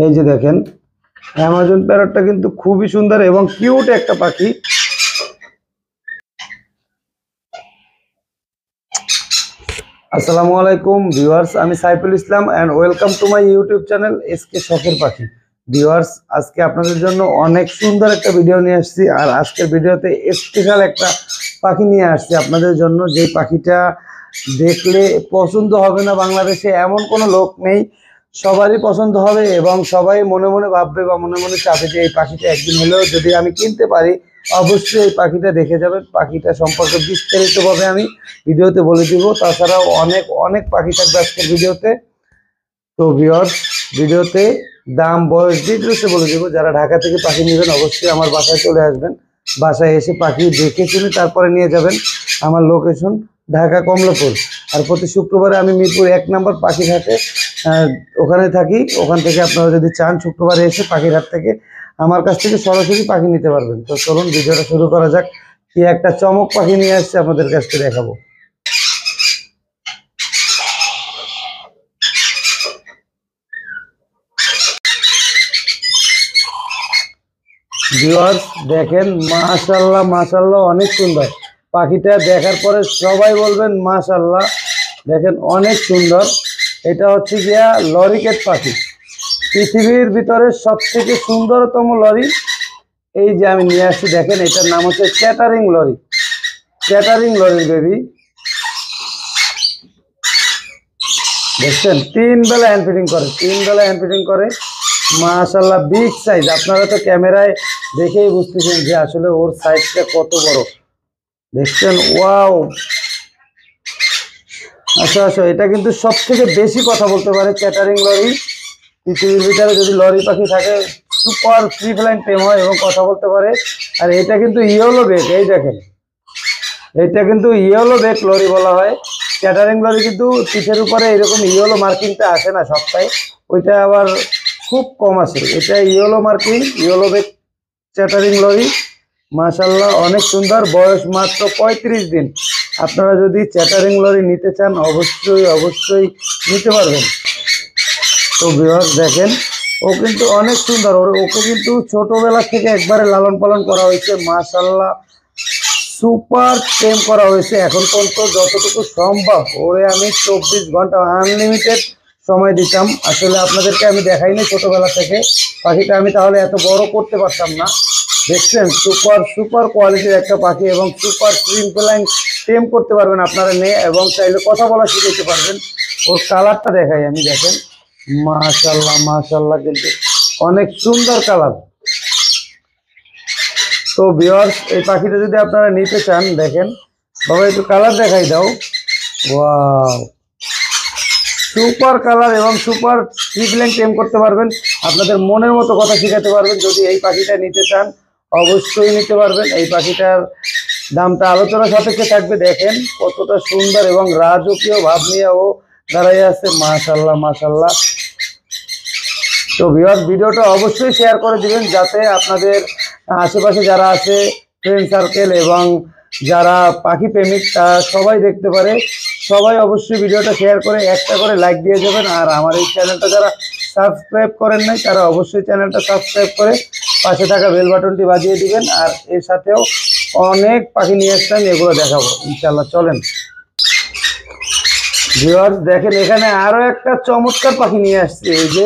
এই যে দেখেন অ্যামাজন প্যারটটা কিন্তু খুবই সুন্দর এবং কিউট একটা পাখি। আসসালামু আলাইকুম ভিউয়ার্স, আমি Saiful Islam and welcome to my YouTube channel SK শখের পাখি। ভিউয়ার্স, আজকে আপনাদের জন্য অনেক সুন্দর একটা ভিডিও নিয়ে আসছি। আর আজকের ভিডিওতে স্পেশাল একটা পাখি নিয়ে আসছি আপনাদের জন্য। যে পাখিটা দেখলে পছন্দ হবে না বাংলাদেশে এমন কোনো লোক নেই, সবারই পছন্দ হবে এবং সবাই মনে মনে ভাববে বা মনে মনে চাবে যে এই পাখিটা একদিন হলেও যদি আমি কিনতে পারি অবশ্যই এই পাখিটা দেখে যাবেন। পাখিটা সম্পর্কে বিস্তারিতভাবে আমি ভিডিওতে বলে দিব। তাছাড়াও অনেক অনেক পাখি থাকবে আজকের ভিডিওতে। তো ভিউয়ার্স, ভিডিওতে দাম বয়স ডিটেলসে বলে দিব। যারা ঢাকা থেকে পাখি নেবেন অবশ্যই আমার বাসায় চলে আসবেন। বাসায় এসে পাখি দেখে শুনে তারপরে নিয়ে যাবেন। আমার লোকেশন ঢাকা কমলাপুর। আর প্রতি শুক্রবারে আমি মিরপুর 1 নম্বর পাখির হাটে ওখানে থাকি। ওখান থেকে আপনারা যদি চান শুক্রবারে এসে পাখির হাট থেকে আমার কাছ থেকে সরাসরি পাখি নিতে পারবেন। তো চলুন ভিডিওটা শুরু করা যাক। কি একটা চমক পাখি নিয়ে আসছে আপনাদের কাছ থেকে দেখাবো। ভিউয়ার্স দেখেন, মাশাআল্লাহ মাশাআল্লাহ অনেক সুন্দর। পাখিটা দেখার পরে সবাই বলবেন মাশাআল্লাহ। দেখেন অনেক সুন্দর। এটা হচ্ছে গিয়া লরিকেট পাখি, পৃথিবীর ভিতরে সবথেকে সুন্দরতম লরি। এই যে আমি নিয়ে আসছি, দেখেন এটার নাম হচ্ছে চ্যাটারিং লরি। চ্যাটারিং লরির বেবি দেখছেন, 3 বেলা হ্যান্ড ফিডিং করে, 3 বেলা হ্যান্ড ফিডিং করে। মাশাআল্লাহ বিগ সাইজ। আপনারা তো ক্যামেরায় দেখেই বুঝতেছেন যে আসলে ওর সাইজটা কত বড়। দেখছেন, ওয়াও। আচ্ছা আচ্ছা, এটা কিন্তু সব থেকে বেশি কথা বলতে পারে চ্যাটারিং লরি। পৃথিবীর ভিতরে যদি লরি পাখি থাকে সুপার ফ্রি ফ্লাইং টেম হয় এবং কথা বলতে পারে। আর এটা কিন্তু ইয়েলো বেক, এই দেখেন এটা কিন্তু ইয়েলো বেক লরি বলা হয়। চ্যাটারিং লরি কিন্তু পিঠের উপরে এরকম ইয়েলো মার্কিংটা আসে না সবটাই, ওইটা আবার খুব কম আসে। এটা yellow marking, yellow back chattering lory. মাশাআল্লাহ অনেক সুন্দর। বয়স মাত্র 35 দিন। আপনারা যদি চ্যাটারিং লরি নিতে চান অবশ্যই অবশ্যই নিতে পারবেন। তো ভিউয়ার্স দেখেন, ও কিন্তু অনেক সুন্দর। ওকে কিন্তু ছোটবেলা থেকে একবারে লালন পালন করা হয়েছে। মাশাআল্লাহ সুপার টেম করা হয়েছে। এখন পর্যন্ত যতটুকু সম্ভব ওরে আমি 24 ঘন্টা আনলিমিটেড সময় দিতাম। আসলে আপনাদেরকে আমি দেখাইনি ছোটবেলা থেকে পাখিটা, আমি তাহলে এত বড় করতে পারতাম না। দেখছেন, সুপার সুপার কোয়ালিটির একটা পাখি এবং সুপার স্ক্রিন ফ্লাইং টেম করতে পারবেন আপনারা নিয়ে, এবং চাইলে কথা বলা শিখাইতে পারবেন। ওর কালারটা দেখাই আমি, দেখেন মাশাআল্লাহ মাশাআল্লাহ, কিন্তু অনেক সুন্দর কালার। তো ভিউয়ার্স, এই পাখিটা যদি আপনারা নিতে চান, দেখেন বাবা একটু কালার দেখাই দাও। ওয়াও, সুপার কালার এবং সুপার ট্রিপলিং টেম করতে পারবেন। আপনাদের মনের মতো কথা শেখাতে পারবেন। যদি এই পাখিটা নিতে চান অবশ্যই নিতে পারবেন। এই পাখিটার দামটা আলোচনা সাপেক্ষে থাকবে। দেখেন কতটা সুন্দর এবং রাজকীয় ভাব নিয়ে ও দাঁড়াই আছে। মাশাআল্লাহ মাশাআল্লাহ। তো ভিউয়ার্স, ভিডিওটা অবশ্যই শেয়ার করে দিবেন যাতে আপনাদের আশেপাশে যারা আছে ফ্রেন্ড সার্কেল এবং যারা পাখি প্রেমিক তারা সবাই দেখতে পারে। সবাই অবশ্যই ভিডিওটা শেয়ার করে একটা করে লাইক দিয়ে যাবেন। আর আমার এই চ্যানেলটা যারা সাবস্ক্রাইব করেন নাই তারা অবশ্যই চ্যানেলটা সাবস্ক্রাইব করে পাশে থাকা বেল বাটনটি বাজিয়ে দিবেন। আর এর সাথেও অনেক পাখি নিয়ে আসছেন, এগুলো দেখাবো ইনশাল্লাহ। চলেন ভিউয়ার্স দেখেন, এখানে আরো একটা চমৎকার পাখি নিয়ে আসছে। এই যে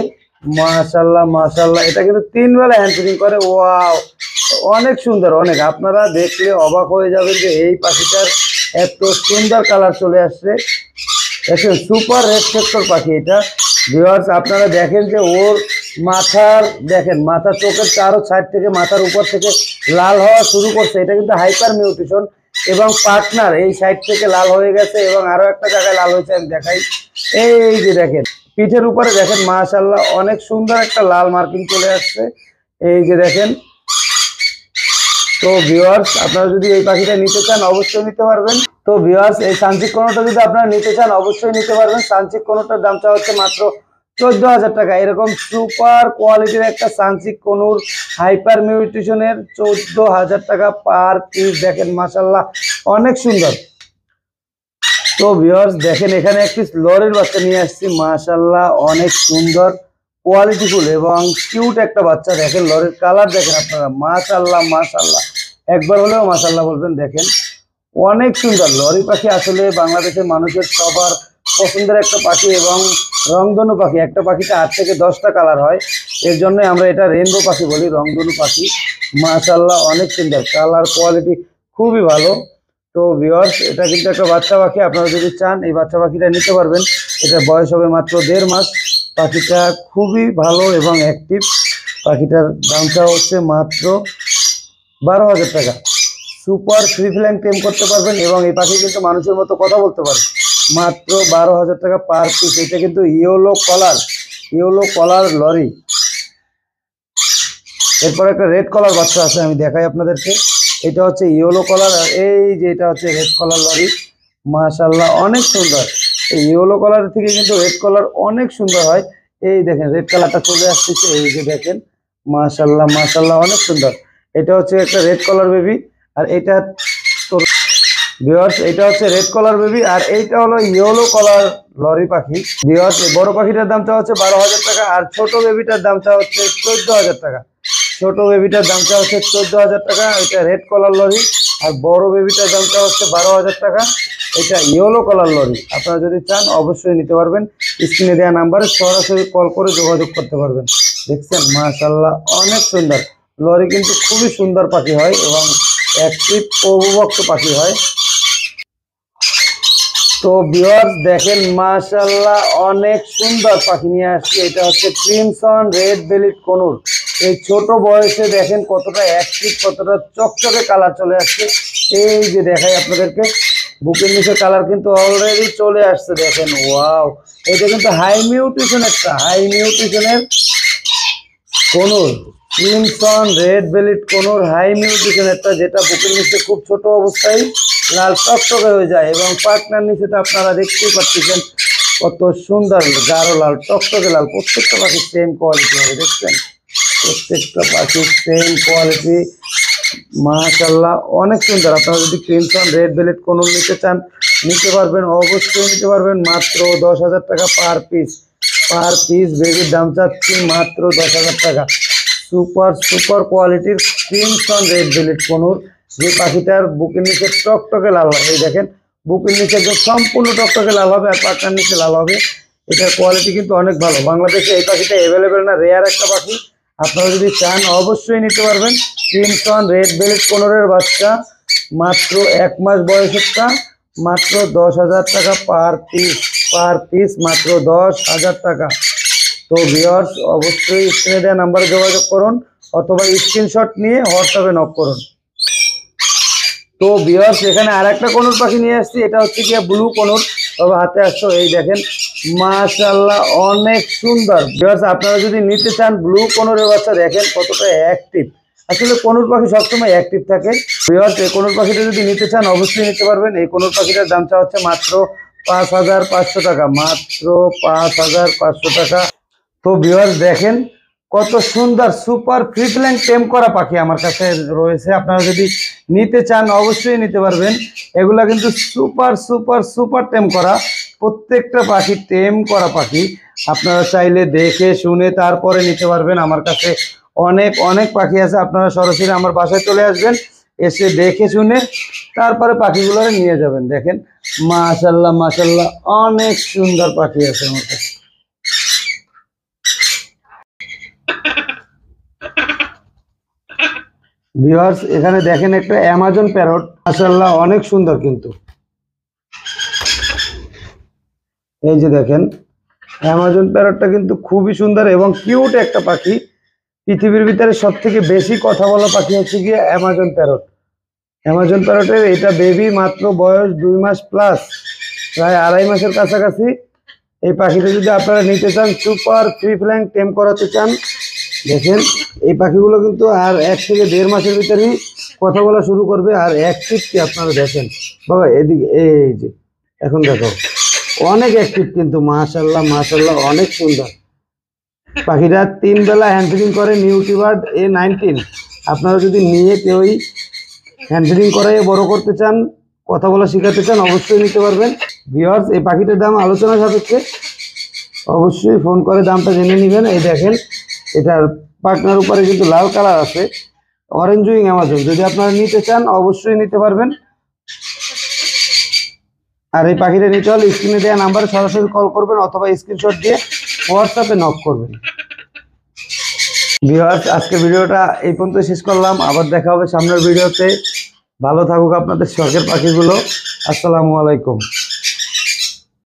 মাশাআল্লাহ মাশাআল্লাহ, এটা কিন্তু 3 বেলা হ্যান্ড ফিডিং করে। ওয়াও, অনেক সুন্দর অনেক। আপনারা দেখলে অবাক হয়ে যাবেন যে এই পাখিটার এত সুন্দর কালার চলে আসছে। দেখেন সুপার রেড সেক্টর পাখি এটা। ভিউয়ার্স আপনারা দেখেন যে ওর মাথার, দেখেন মাথা চোখের চারো সাইড থেকে মাথার উপর থেকে লাল হওয়া শুরু করছে। এটা কিন্তু হাইপার মিউটেশন এবং পার্টনার এই সাইড থেকে লাল হয়ে গেছে এবং আরো একটা জায়গায় লাল হয়েছে, আমি দেখাই। এই যে দেখেন পিঠের উপরে দেখেন মাশাআল্লাহ অনেক সুন্দর একটা লাল মার্কিং চলে আসছে। এই যে দেখেন। তো ভিউয়ার্স, আপনারা যদি এই পাখিটা নিতে চান অবশ্যই নিতে পারবেন। তো ভিউয়ার্স, এই সানচিক কোনোটা যদি আপনারা নিতে চান অবশ্যই নিতে পারবেন। সানচিক কোনোটার দামটা হচ্ছে মাত্র 14,000 টাকা। এরকম সুপার কোয়ালিটির একটা সানচিক কোনুর হাইপার মিউটেশনের 14,000 টাকা পার পিস। দেখেন মাশাআল্লাহ অনেক সুন্দর। তো ভিউয়ার্স দেখেন, এখানে একটি লরির বাচ্চা নিয়ে আসছি। মাশাআল্লাহ অনেক সুন্দর কোয়ালিটিফুল এবং কিউট একটা বাচ্চা। দেখেন লরির কালার দেখেন আপনারা, মাশাআল্লাহ মাশাআল্লাহ, একবার হলেও মাশাআল্লাহ বলবেন। দেখেন অনেক সুন্দর লরি পাখি, আসলে বাংলাদেশের মানুষের সবার পছন্দের একটা পাখি এবং রংধনু পাখি। একটা পাখিতে 8 থেকে 10টা কালার হয়, এর জন্য আমরা এটা রেইনবো পাখি বলি, রংধনু পাখি। মাশাআল্লাহ অনেক সুন্দর, কালার কোয়ালিটি খুবই ভালো। তো ভিউয়ার্স, এটা কিন্তু একটা বাচ্চা পাখি, আপনারা যদি চান এই বাচ্চা পাখিটা নিতে পারবেন। এটা বয়স হবে মাত্র 1.5 মাস। পাখিটা খুবই ভালো এবং অ্যাক্টিভ। পাখিটার দামটা হচ্ছে মাত্র 12,000 টাকা। সুপার ফ্রি ফ্লাইং টেম করতে পারবেন এবং এই পাখি কিন্তু মানুষের মতো কথা বলতে পারে। মাত্র 12,000 টাকা পার পিস। এটা কিন্তু ইয়েলো কলার লরি। এরপর একটা রেড কলার বাচ্চা আছে, আমি দেখাই আপনাদেরকে। এটা হচ্ছে ইয়েলো কলার, আর এই যে এটা হচ্ছে রেড কলার লরি। মাশাআল্লাহ অনেক সুন্দর। এই ইয়েলো কালার থেকে কিন্তু রেড কালার অনেক সুন্দর হয়। এই দেখেন রেড কালারটা চলে আসতেছে, এই যে দেখেন, মাশাআল্লাহ মাশাআল্লাহ অনেক সুন্দর। এটা হচ্ছে একটা রেড কালার বেবি, আর এটা তো ভিউয়ার্স, এটা হচ্ছে রেড কালার বেবি, আর এইটা হলো ইয়েলো কালার লরি পাখি। ভিউয়ার্স, এই বড় পাখিটার দামটা হচ্ছে 12,000 টাকা, আর ছোট বেবিটার দামটা হচ্ছে 14,000 টাকা। ছোট বেবিটার দামটা হচ্ছে 14,000 টাকা। এটা রেড কালার লরি, আর বড় বেবিটার দামটা হচ্ছে 12,000 টাকা। এটা ইয়েলো কালার লরি। আপনারা যদি চান অবশ্যই নিতে পারবেন। স্ক্রিনে দেওয়া নাম্বারে সরাসরি কল করে যোগাযোগ করতে পারবেন। দেখছেন মাশাআল্লাহ অনেক সুন্দর লরি, কিন্তু খুবই সুন্দর পাখি হয় এবং অ্যাক্টিভ প্রভুভক্ত পাখি হয়। তো ভিউয়ার্স দেখেন, মাশাআল্লাহ অনেক সুন্দর পাখি নিয়ে আসছে। এটা হচ্ছে ক্রিমসন রেড বেলিড কনুর। এই ছোট বয়সে দেখেন কতটা অ্যাক্টিভ, কতটা চকচকে কালার চলে আসছে। এই যে দেখাই আপনাদেরকে, বুকের নিচে কালার কিন্তু অলরেডি চলে আসছে। দেখেন ওয়াও, এটা কিন্তু হাই মিউটেশনের conure, crimson red bellied conure high মিউটেশনেরটা, যেটা বুকের নিচে খুব ছোট অবস্থায় লাল টকটকে হয়ে যায় এবং পাটনার নিচে তো আপনারা দেখতেই পাচ্ছেন কত সুন্দর গাঢ় লাল, টকটকে লাল। প্রত্যেকটা পাখির সেম কোয়ালিটি হবে, দেখছেন প্রত্যেকটা পাখির সেম কোয়ালিটি। মাশাআল্লাহ অনেক সুন্দর। আপনারা যদি ক্রিমসন রেড বেলিড কনুর নিতে চান নিতে পারবেন, অবশ্যই নিতে পারবেন। মাত্র 10,000 টাকা পার পিস। বেবির দাম চাচ্ছি মাত্র 10,000 টাকা। সুপার কোয়ালিটির ক্রিমসন রেড বেলিড কনুর, যে পাখিটার বুকের নিচে টকটকে লাল হয়। এই দেখেন বুকের নিচে একদম সম্পূর্ণ টকটকে লাল হবে, আর পাখার নিচে লাল হবে। এটার কোয়ালিটি কিন্তু অনেক ভালো। বাংলাদেশে এই পাখিটা অ্যাভেলেবেল না, রেয়ার একটা পাখি। আপনারা যদি চান অবশ্যই নিতে পারবেন। ক্রিমসন রেড বেলিড কনুরের বাচ্চা, মাত্র 1 মাস বয়সেরটা, মাত্র 10,000 টাকা পার পিস, মাত্র 10,000 টাকা। তো ভিউয়ার্স, অবশ্যই স্ক্রিনে দেওয়া নাম্বারে যোগাযোগ করুন অথবা স্ক্রিনশট নিয়ে হোয়াটসঅ্যাপে নক করুন। তো ভিউয়ার্স, এখানে আরেকটা কনুর পাখি নিয়ে আসছি। এটা হচ্ছে গিয়ে ব্লু কনুর, তবে হাতে আসছো। এই দেখেন মাশাআল্লাহ অনেক সুন্দর। ভিউয়ার্স, আপনারা যদি নিতে চান ব্লু কনুরের বাচ্চা, দেখেন কতটা অ্যাক্টিভ। আসলে কনুর পাখি সবসময় অ্যাক্টিভ থাকে। ভিউয়ার্স, এই কনুর পাখিটা যদি নিতে চান অবশ্যই নিতে পারবেন। এই কনুর পাখিটার দামটা হচ্ছে মাত্র 5,500 টাকা, মাত্র 5,500 টাকা। তো ভিউয়ার্স দেখেন কত সুন্দর সুপার ফ্রি ফ্লাইং টেম করা পাখি আমার কাছে রয়েছে। আপনারা যদি নিতে চান অবশ্যই নিতে পারবেন। এগুলা কিন্তু সুপার টেম করা, প্রত্যেকটা পাখি টেম করা পাখি। আপনারা চাইলে দেখে শুনে তারপরে নিতে পারবেন। আমার কাছে অনেক পাখি আছে। আপনারা সরাসরি আমার বাসায় চলে আসবেন, এসে দেখে শুনে তারপরে পাখিগুলো নিয়ে যাবেন। দেখেন মাশাআল্লাহ অনেক সুন্দর পাখি আছে আমার কাছে। ভিউয়ার্স, এখানে দেখেন একটা অ্যামাজন প্যারট, মাশাআল্লাহ অনেক সুন্দর। কিন্তু এই যে দেখেন অ্যামাজন প্যারটটা কিন্তু খুবই সুন্দর এবং কিউট একটা পাখি। পৃথিবীর ভিতরে সবথেকে বেশি কথা বলা পাখি হচ্ছে গিয়ে অ্যামাজন প্যারটের এটা বেবি, মাত্র বয়স 2 মাস প্লাস, প্রায় 2.5 মাসের কাছাকাছি। এই পাখিটা যদি আপনারা নিতে চান, সুপার ফ্রি ফ্লাইং টেম করাতে চান, দেখেন এই পাখিগুলো কিন্তু আর 1 থেকে 1.5 মাসের ভিতরেই কথা বলা শুরু করবে। আর অ্যাক্টিভ কি আপনারা দেখেন বাবা, এদিকে এই যে এখন দেখো অনেক অ্যাক্টিভ কিন্তু। মাশাআল্লাহ অনেক সুন্দর পাখিটা। 3 বেলা হ্যান্ড ফিডিং করে নিউট্রিবার্ড A19। আপনারা যদি নিয়ে কেউই হ্যান্ড ফিডিং করাই বড় করতে চান, কথা বলা শেখাতে চান, অবশ্যই নিতে পারবেন। ভিউয়ার্স, এই পাখিটার দাম আলোচনা সাপেক্ষে অবশ্যই ফোন করে দামটা জেনে নেবেন। এই দেখেন এটার পাখনার উপরে কিন্তু লাল কালার আছে, অরেঞ্জ উইং অ্যামাজন। যদি আপনারা নিতে চান অবশ্যই নিতে পারবেন। আর এই পাখিটা নিতে হলে স্ক্রিনে দেওয়া নাম্বারে সরাসরি কল করবেন অথবা স্ক্রিনশট দিয়ে হোয়াটসঅ্যাপে নক করবেন। ভিউয়ার্স, আজকে ভিডিওটা এই পর্যন্ত শেষ করলাম, আবার দেখা হবে সামনের ভিডিওতে। ভালো থাকুক আপনাদের শখের পাখিগুলো। আসসালামু আলাইকুম।